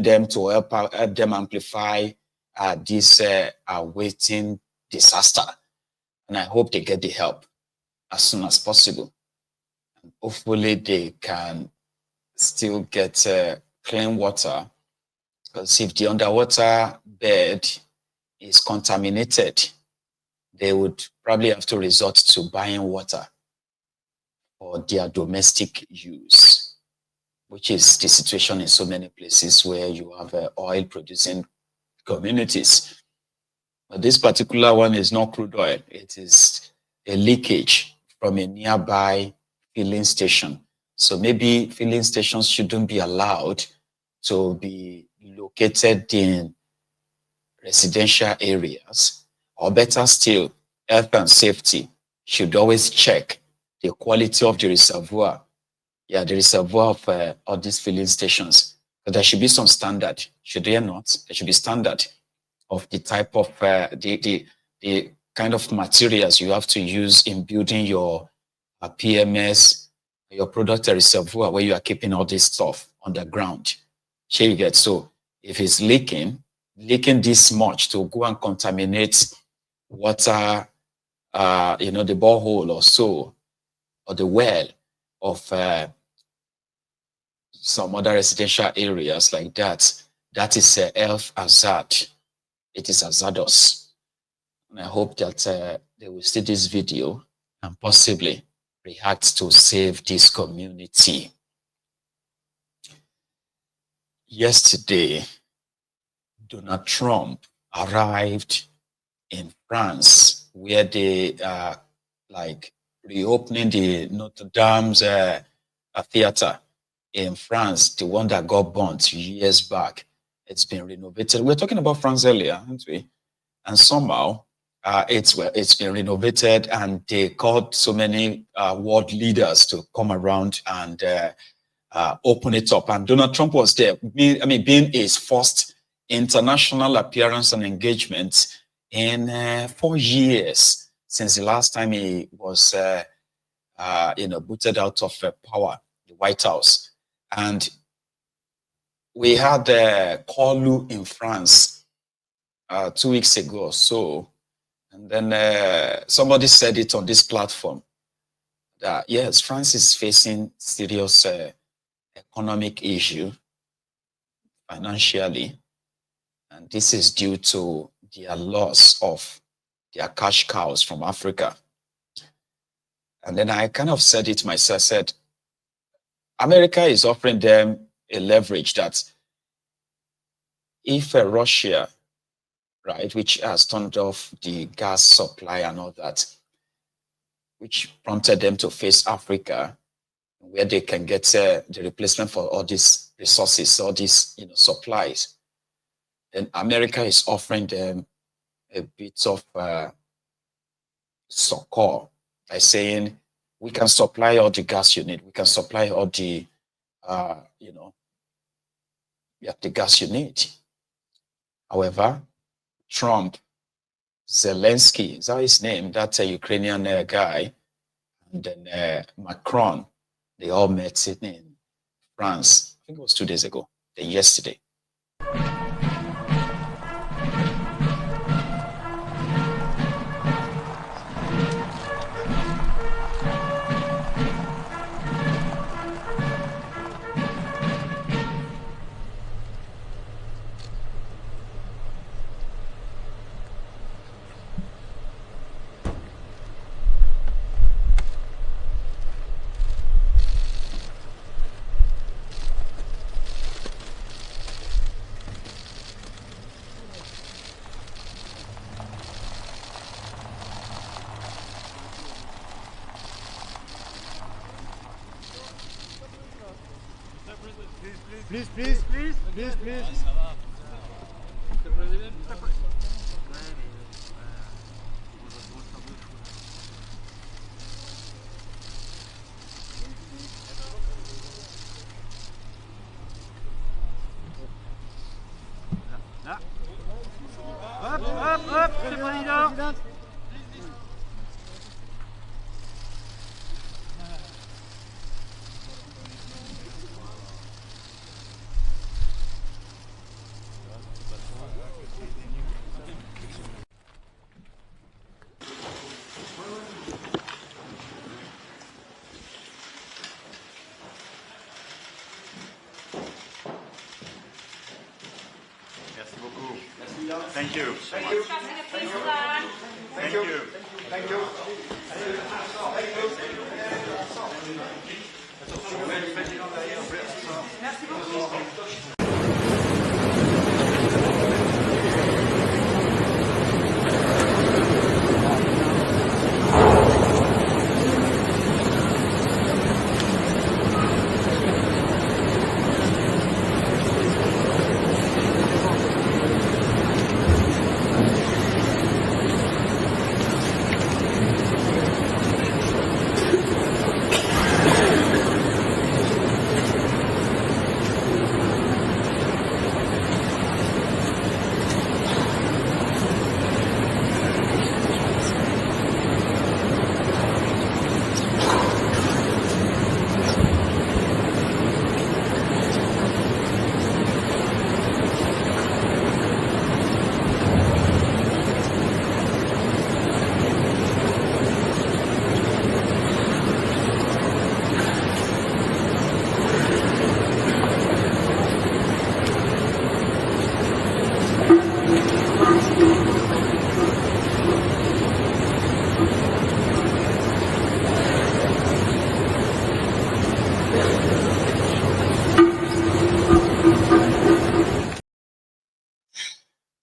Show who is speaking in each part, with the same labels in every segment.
Speaker 1: them to help them amplify this awaiting disaster. And I hope they get the help as soon as possible. And hopefully they can still get clean water, because if the underwater bed is contaminated, they would probably have to resort to buying water for their domestic use, which is the situation in so many places where you have oil producing communities. But this particular one is not crude oil. It is a leakage from a nearby filling station. So maybe filling stations shouldn't be allowed to be located in residential areas, or better still, health and safety should always check the quality of the reservoir. Yeah, the reservoir of all these filling stations. But there should be some standard, should there not? There should be standard of the type of, the kind of materials you have to use in building your PMS, your product reservoir, where you are keeping all this stuff underground. Here you get, so if it's leaking this much to go and contaminate water, the borehole or so, or the well of some other residential areas like that, that is a health hazard. It is hazardous. And I hope that they will see this video and possibly react to save this community. Yesterday, Donald Trump arrived in France, where they are reopening the Notre Dame's theater in France, the one that got burnt years back. It's been renovated. We were talking about France earlier, aren't we? And somehow it's been renovated, and they called so many world leaders to come around and open it up. And Donald Trump was there. Being his first international appearance and engagement in 4 years since the last time he was, booted out of power, the White House. And we had Kanu in France 2 weeks ago or so. And then somebody said it on this platform that, yes, France is facing serious economic issue financially. And this is due to their loss of their cash cows from Africa. And then I kind of said it myself, said, America is offering them a leverage that if Russia, right, which has turned off the gas supply and all that, which prompted them to face Africa, where they can get the replacement for all these resources, all these supplies, then America is offering them a bit of succor by saying, we can supply all the gas you need. We can supply all the, the gas you need. However, Trump, Zelensky, is that his name? That's a Ukrainian guy. And then Macron, they all met in France. I think it was 2 days ago, then yesterday.
Speaker 2: Please. Hop, c'est le président.
Speaker 3: Thank you.
Speaker 2: Thank you.
Speaker 3: Thank you.
Speaker 2: Thank you.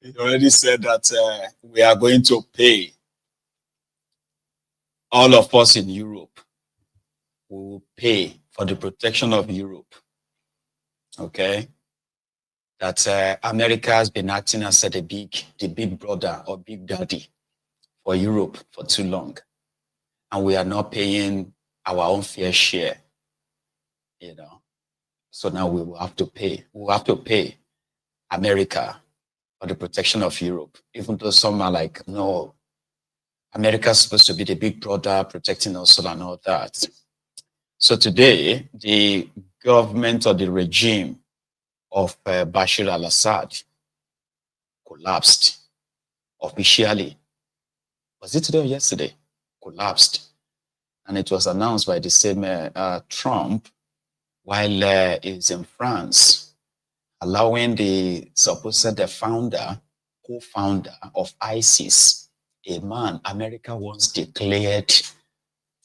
Speaker 1: He already said that we are going to pay. All of us in Europe, we will pay for the protection of Europe. Okay? That America has been acting as the big brother or big daddy for Europe for too long. And we are not paying our own fair share. You know. So now we will have to pay. We will have to pay America for the protection of Europe, even though some are like, no, America is supposed to be the big brother protecting us and all that. So today, the government or the regime of Bashar al-Assad collapsed officially. Was it today or yesterday? Collapsed. And it was announced by the same Trump while he's in France, allowing the supposed co-founder of ISIS, a man America once declared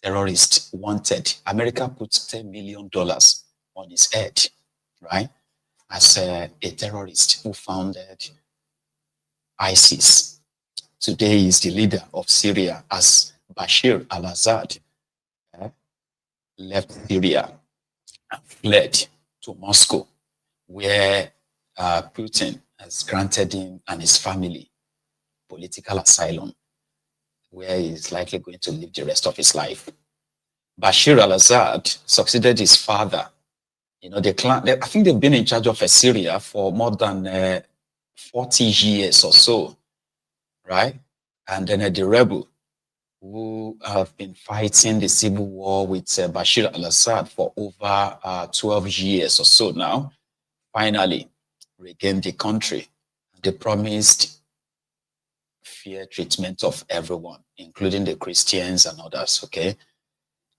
Speaker 1: terrorist wanted. America put $10 million on his head, right? As a terrorist who founded ISIS. Today is the leader of Syria as Bashar al-Assad left Syria and fled to Moscow, where Putin has granted him and his family political asylum, where he's likely going to live the rest of his life. Bashar al-Assad succeeded his father. You know, I think they've been in charge of Syria for more than 40 years or so, right? And then the rebel who have been fighting the civil war with Bashar al-Assad for over 12 years or so now, finally regained the country. They promised fair treatment of everyone, including the Christians and others, okay?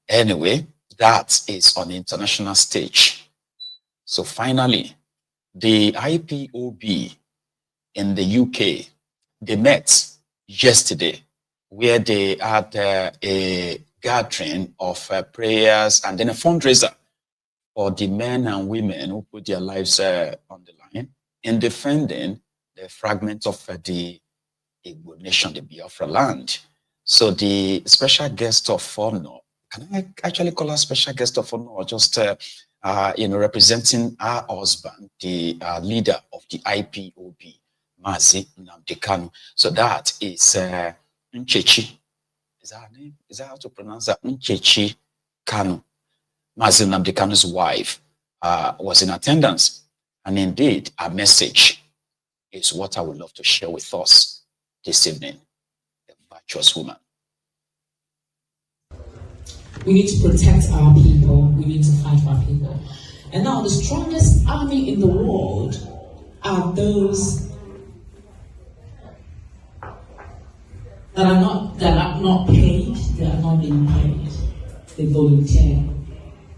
Speaker 1: Anyway, that is on the international stage. So finally, the IPOB in the UK, they met yesterday, where they had a gathering of prayers and then a fundraiser for the men and women who put their lives on the line in defending the fragment of the Igbo nation, the Biafra land. So the special guest of honor, can I actually call her special guest of honor, or just representing her husband, the leader of the IPOB, Nnamdi Kanu. So that is Nchechi. Is that her name? Is that how to pronounce that? Nchechi Kanu. Nnamdi Kanu's wife was in attendance. And indeed, her message is what I would love to share with us this evening. A virtuous woman.
Speaker 4: We need to protect our people. We need to fight for our people. And now the strongest army in the world are those that are not paid. They are not being paid. They volunteer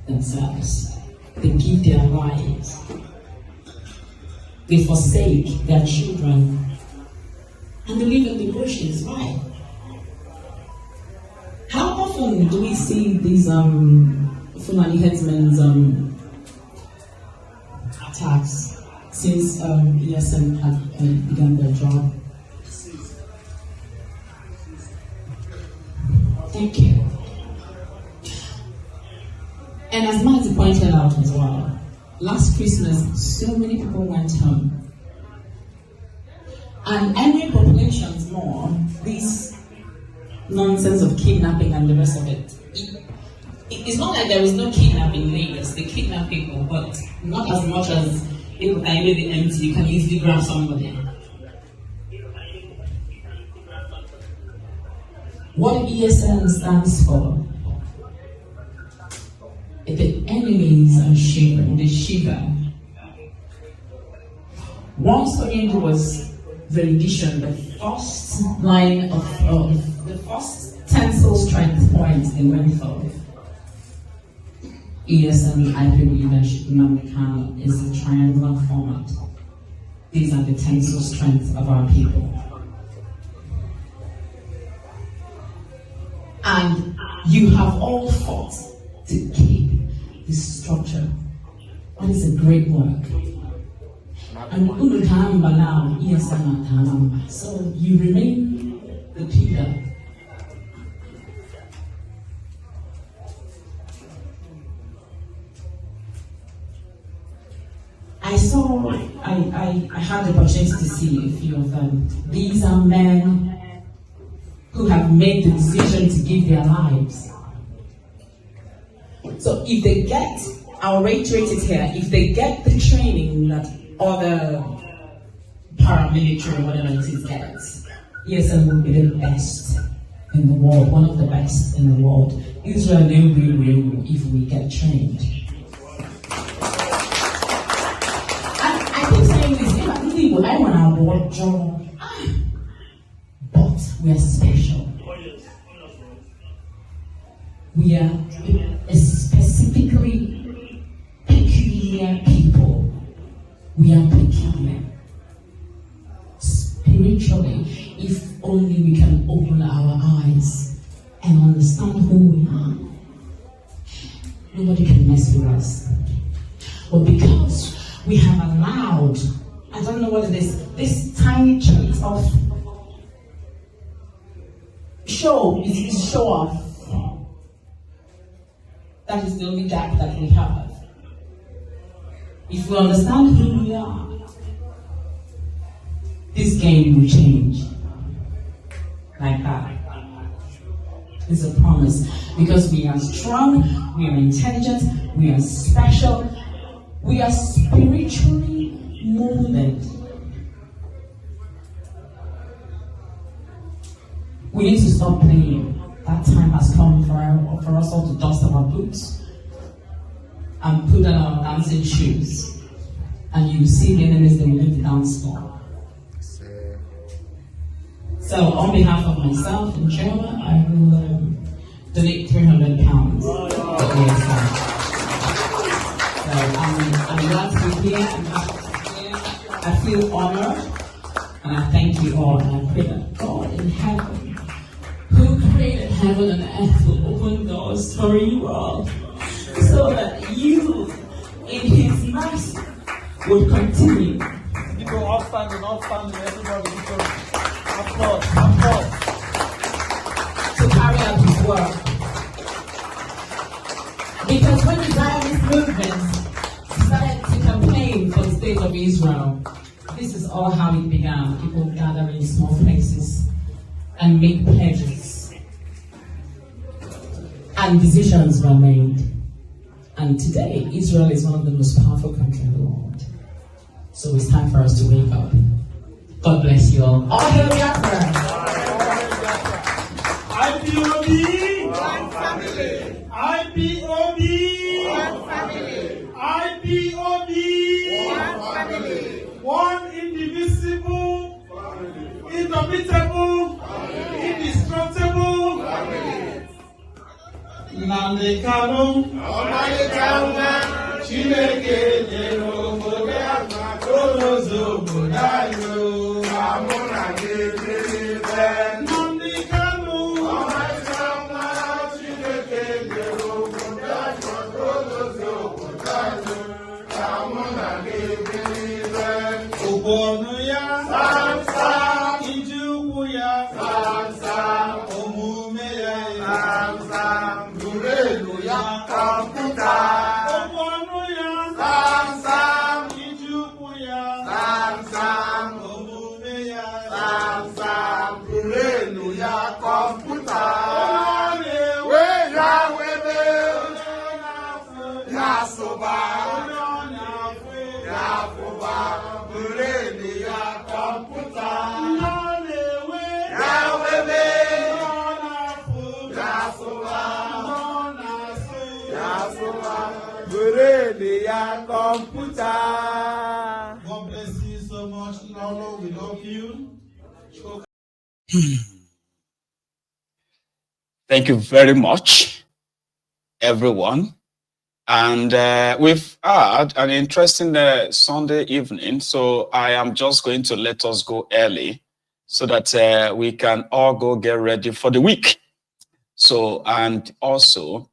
Speaker 4: themselves. They give their lives. They forsake their children we live in the bushes. Why? How often do we see these Fulani headsmen's attacks since ESN had begun their job? Thank you. And as Marty pointed out as well, last Christmas, so many people went home. And any populations more, this nonsense of kidnapping and the rest of it. It's not like there is no kidnapping in Lagos. They kidnap people, but not as much as people can really empty. You can easily grab somebody. What ESN stands for? If the enemies are shivering, they shiver. Once Nnamdi was rendition, the first line of the first tensile strength point they went for ESN IPOB leadership Nnamdi Kanu is a triangular format. These are the tensile strengths of our people. And you have all fought to keep this structure. That is a great work. And now, so you remain the pillar. I had the opportunity to see a few of them. These are men who have made the decision to give their lives. So if they get, I'll reiterate it here, if they get the training that other paramilitary, whatever it is, gets, ESN will be the best in the world, one of the best in the world. Israel will be real if we get trained. I keep saying this, I want our board job, but we are special. We are a specifically peculiar people. We are peculiar. Spiritually, if only we can open our eyes and understand who we are, nobody can mess with us. But because we have allowed, I don't know what it is, this tiny chunk of show is show off. That is the only gap that we have. If we understand who we are, this game will change. Like that. It's a promise. Because we are strong, we are intelligent, we are special, we are spiritually molded. We need to stop playing. That time has come for us all to dust our boots and put on our dancing shoes. And you see the enemies, they will leave the dance floor. So on behalf of myself and Chairman, I will donate £300 for ESN. So I'm glad to be here. I'm happy to be here. I feel honored, and I thank you all. And I pray that God in heaven, who created heaven and earth, will open doors for you all, so that you, in His mercy, will continue.
Speaker 2: People outstanding, everybody. Applause.
Speaker 4: To carry out His work. Because when the Zionist movement started to campaign for the state of Israel, this is all how it began. People gathering in small places and make pledges. And decisions were made. And today, Israel is one of the most powerful countries in the world. So it's time for us to wake up. God bless you all. All hail Biafra!
Speaker 2: IPOB! One family! IPOB! One family! IPOB! One family! One indivisible, indomitable, indestructible family! Nnamdi Kanu, Almighty Kanu, Chineke nyere obodo ya ma tonozo obodo anyị. Amụna gị Obonuya, Sam Sam, Ijukuya, Sam Sam, Omumeya, Sam Sam, Dureluya, Computer. Obonuya, Sam Sam, Ijukuya, Sam Sam, Omumeya, Sam Sam, Dureluya, Computer. Yasoba, Yafoba, Burenia, Computer, Yahweh, Yasoba, Burenia, Computer. God bless you so much, Lolo. We love you.
Speaker 1: Thank you very much, everyone. And we've had an interesting Sunday evening, so I am just going to let us go early so that we can all go get ready for the week. So, and also,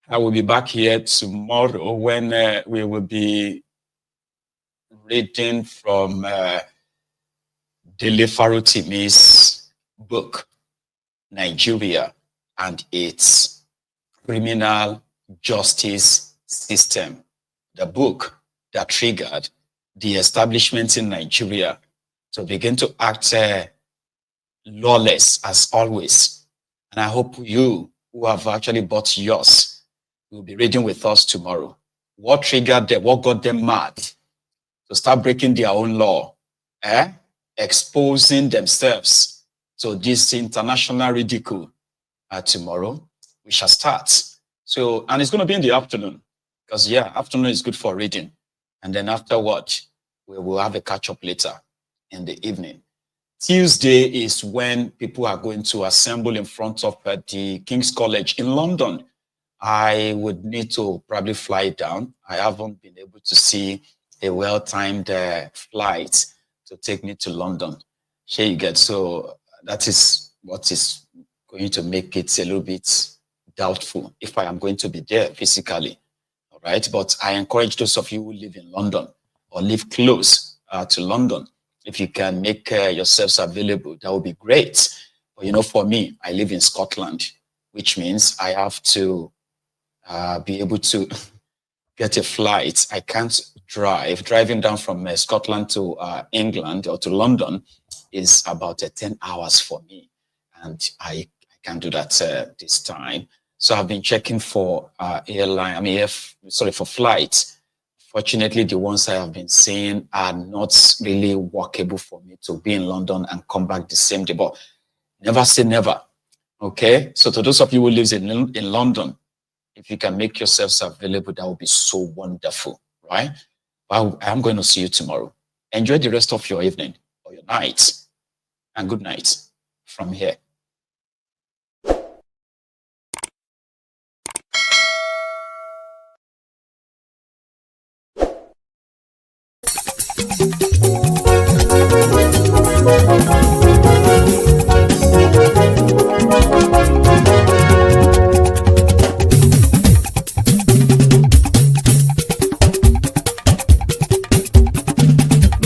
Speaker 1: I will be back here tomorrow when we will be reading from Dele Farotimi's book, Nigeria and its Criminal Justice System, the book that triggered the establishment in Nigeria to begin to act lawless as always. And I hope you who have actually bought yours will be reading with us tomorrow. What triggered them? What got them mad to start breaking their own law, exposing themselves to this international ridicule? Tomorrow we shall start. So, and it's going to be in the afternoon, because afternoon is good for reading. And then afterward, we will have a catch-up later in the evening. Tuesday is when people are going to assemble in front of the King's College in London. I would need to probably fly down. I haven't been able to see a well-timed flight to take me to London. Here you get. So that is what is going to make it a little bit doubtful if I am going to be there physically. All right. But I encourage those of you who live in London or live close to London, if you can make yourselves available, that would be great. But for me, I live in Scotland, which means I have to be able to get a flight. I can't drive. Driving down from Scotland to England or to London is about 10 hours for me. And I can't do that this time. So I've been checking for for flights. Fortunately, the ones I have been seeing are not really workable for me to be in London and come back the same day. But never say never. Okay. So to those of you who live in London, if you can make yourselves available, that would be so wonderful, right? Well, I'm going to see you tomorrow. Enjoy the rest of your evening or your night, and good night from here.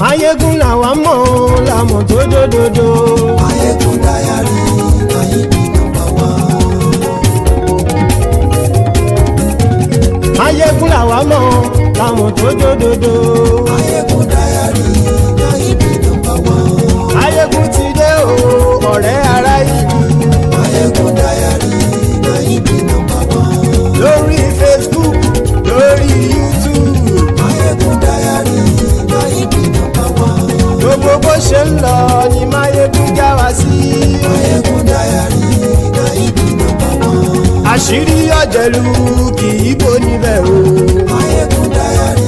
Speaker 5: Mayegun làwa mọ̀ làmọ̀ tó dòdòdò. Mayegun dayari Nayibi number 1. Mayegun làwa mọ̀ làmọ̀ tó dòdòdò. Mayegun dayari Nayibi number 1. Mayegun ti dé o ọ̀rẹ́ ara ìlú. Mayegun dayari Nayibi number 1. Lórí Facebook, lórí YouTube. Mayegun dayari Nayibi number 1. Gbogbo bó ṣe ń lọ ni Mayegun já wa sí. Mayegun dayari Nayibi number 1. Àṣírí ọ̀jẹ̀lú kì í bò níbẹ̀ o. Mayegun dayari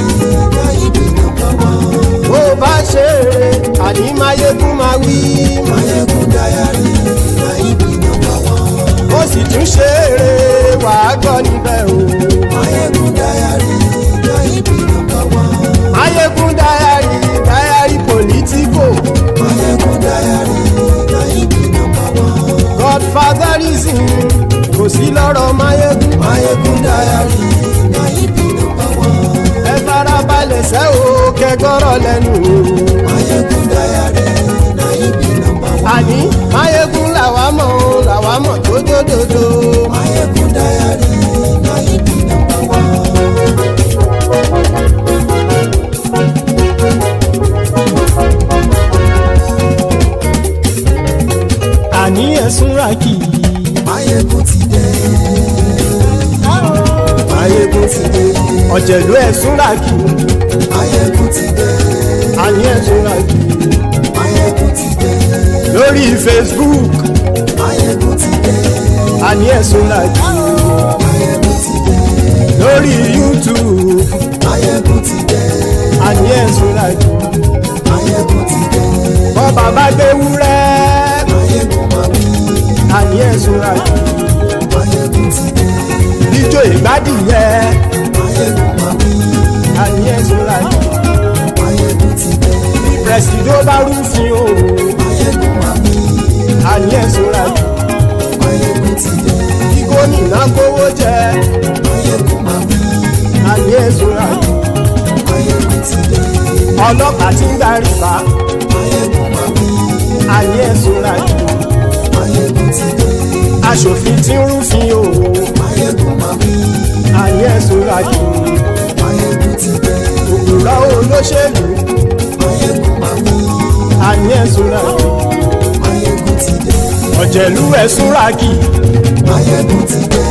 Speaker 5: Nayibi number 1. Bó bá ṣe eré àní Mayegun máa wí. Mayegun dayari Nayibi number 1. Ó sì tún ṣe eré wàá gbọ́ níbẹ̀ o. Mayegun dayari Nayibi number 1. Mayegun dayari politico. Mayegun dayari Nayibi number 1. Godfatherism kò sí lọ́rọ̀ Mayegun. Mayegun dayari Nayibi number 1. Ẹ farabalẹ̀ sẹ́ o kẹgọ́rọ̀ lẹ́nu. súnra kì í.
Speaker 6: Máyégún ti dé. Máyégún ti dé.
Speaker 5: Ọ̀jẹ̀lú ẹ̀ súnra kì í.
Speaker 6: Máyégún ti dé.
Speaker 5: Àní ẹ̀ súnra kì í.
Speaker 6: Máyégún ti dé.
Speaker 5: Lórí Facebook.
Speaker 6: Máyégún ti dé.
Speaker 5: Àní ẹ̀ súnra kì í.
Speaker 6: Máyégún ti dé.
Speaker 5: Lórí YouTube.
Speaker 6: Máyégún ti dé.
Speaker 5: Àní ẹ̀ súnra kì í.
Speaker 6: Máyégún ti dé.
Speaker 5: Bọ́ bàbá gbé wúrẹ́.
Speaker 6: Máyégún máa wí.
Speaker 5: Àní ẹ̀ súnra kì í.
Speaker 6: Máyégún ti dé.
Speaker 5: Ijó ìgbádìyẹ.
Speaker 6: Máyégún máa wí.
Speaker 5: Àní ẹ̀ súnra kì í.
Speaker 6: Máyégún ti dé.
Speaker 5: Prẹ̀sìdó bá rúfin o.
Speaker 6: Máyégún máa wí.
Speaker 5: Àní ẹ̀ súnra kì í.
Speaker 6: Máyégún ti dé.
Speaker 5: Kí gómìnà kówó jẹ.
Speaker 6: Máyégún máa wí.
Speaker 5: Àní ẹ̀ súnra kì í.
Speaker 6: Máyégún ti dé.
Speaker 5: Ọlọ́pàá tí ń darí bá.
Speaker 6: Máyégún máa wí.
Speaker 5: Àní ẹ̀ súnra kì í.
Speaker 6: Máyégún ti dé.
Speaker 5: Aṣòfin tí ń rúfin o.
Speaker 6: Máyégún máa wí.
Speaker 5: Àní ẹ̀ súnra kì í.
Speaker 6: Máyégún ti dé.
Speaker 5: Òkúra olóṣèlú.
Speaker 6: Máyégún máa wí.
Speaker 5: Àní ẹ̀ súnra kì í.
Speaker 6: Máyégún ti dé.
Speaker 5: Ọ̀jẹ̀lú ẹ̀ súnra kì í.
Speaker 6: Máyégún ti dé.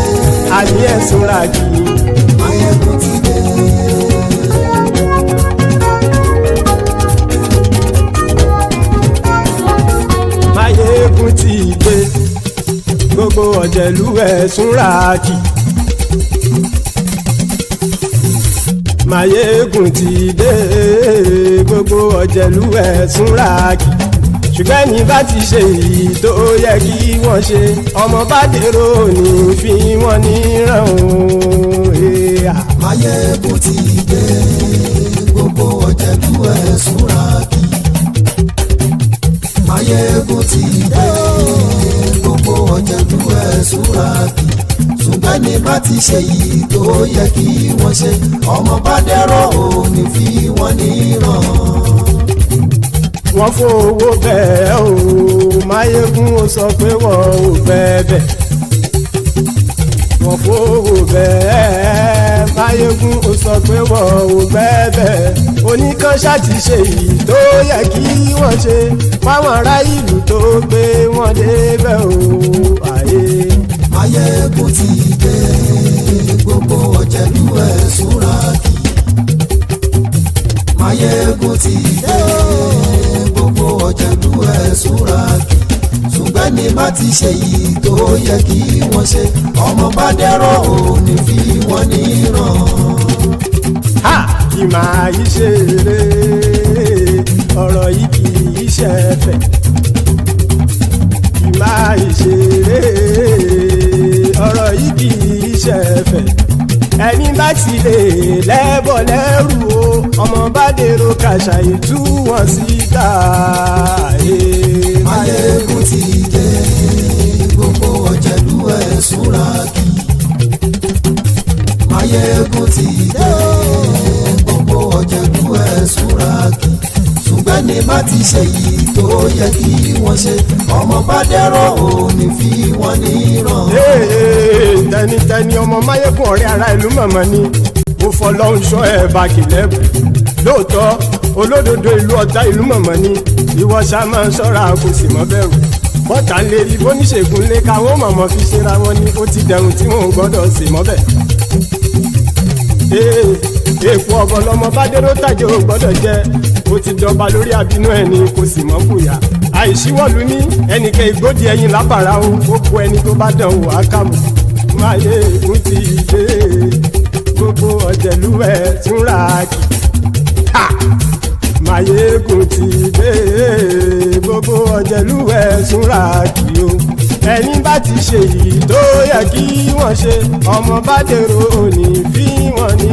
Speaker 5: Àní ẹ̀ súnra kì í.
Speaker 6: Máyégún ti dé.
Speaker 5: Máyégún ti dé. Gbogbo ọ̀jẹ̀lú ẹ̀ súnra kì í. Máyégún ti dé. Gbogbo ọ̀jẹ̀lú ẹ̀ súnra kì í. Ṣùgbọ́n ní bá ti ṣe èyí tó yẹ kí wọ́n ṣe ọmọ bá dèrò ní fi wọ́n níran o.
Speaker 6: Máyégún ti dé. Gbogbo ọ̀jẹ̀lú ẹ̀ súnra kì í. Máyégún ti dé. Gbogbo ọ̀jẹ̀lú ẹ̀ súnra kì í. Ṣùgbọ́n ní bá ti ṣe èyí tó yẹ kí wọ́n ṣe ọmọ bá dẹ́rọ̀ ò ní fi wọ́n níran.
Speaker 5: Wọ́n fowó bẹ́ẹ̀ o Máyégún ó sọ pé wọ́n ò fẹ́ bẹ̀. Wọ́n fowó bẹ́ẹ̀ Máyégún ó sọ pé wọ́n ò fẹ́ bẹ̀. Oníkan ṣáàtì ṣe èyí tó yẹ kí wọ́n ṣe fáwọn ará ìlú tó gbé wọn débẹ̀ o.
Speaker 6: Máyégún ti dé. Gbogbo ọ̀jẹ̀lú ẹ̀ súnra kì í. Máyégún ti dé. Gbogbo ọ̀jẹ̀lú ẹ̀ súnra kì í. Ṣùgbọ́n ní bá ti ṣe yìí tó yẹ kí wọ́n ṣe ọmọ bá dẹ́rọ̀ ò ní fi wọ́n níran.
Speaker 5: Kì máa yí ṣe eré ọ̀rọ̀ yìí kì í ṣe ẹ̀fẹ̀. Kì máa yí ṣe eré ọ̀rọ̀ yìí kì í ṣe ẹ̀fẹ̀. Ẹni bá ti lè lẹ́bọ̀ lẹ́rù o ọmọ bá dèrò kàṣà ìtú wọn síta.
Speaker 6: Máyégún ti dé. Gbogbo ọ̀jẹ̀lú ẹ̀ súnra kì í. Máyégún ti dé. Gbogbo ọ̀jẹ̀lú ẹ̀ súnra kì í. Ṣùgbọ́n ní bá ti ṣe yìí tó yẹ kí wọ́n ṣe ọmọ bá dẹ́rọ̀ ò ní fi wọ́n níran.
Speaker 5: Tẹnitẹni ọmọ Máyégún ọ̀rẹ́ ara ìlú mọ̀mọ́ ni mo fọlọ́hún ṣọ́ ẹ̀ bá kìlẹ́bù. Lóòótọ́ olódodo ìlú ọ̀tá ìlú mọ̀mọ́ ni ìwọ ṣá máa ń ṣọ́ra kò sì mọ́ bẹ̀rù. Bọ́tà ń lè rí bóníṣègùn lé káwọn mọ̀mọ́ fi ṣera wọn ni ó ti dẹrùn tí wọn ò gbọ́dọ̀ sì mọ́ bẹ̀. Èèpo ọ̀bọ lọmọ bá dérò tàjẹ́ ò gbọ́dọ̀ jẹ́ ó ti dọba lórí àbínú ẹni kò sì mọ́ bùyà. Àìsíwọ́lu ní ẹnìkẹ́ ìgbódì ẹyin lábàrá o ó kó ẹni tó bá dán o àkàmù. Máyégún ti dé. Gbogbo ọ̀jẹ̀lú ẹ̀ túnra kì í. Máyégún ti dé. Gbogbo ọ̀jẹ̀lú ẹ̀ túnra kì í o. Ẹni bá ti ṣe èyí tó yẹ kí wọ́n ṣe ọmọ bá dèrò òní fi wọ́n ní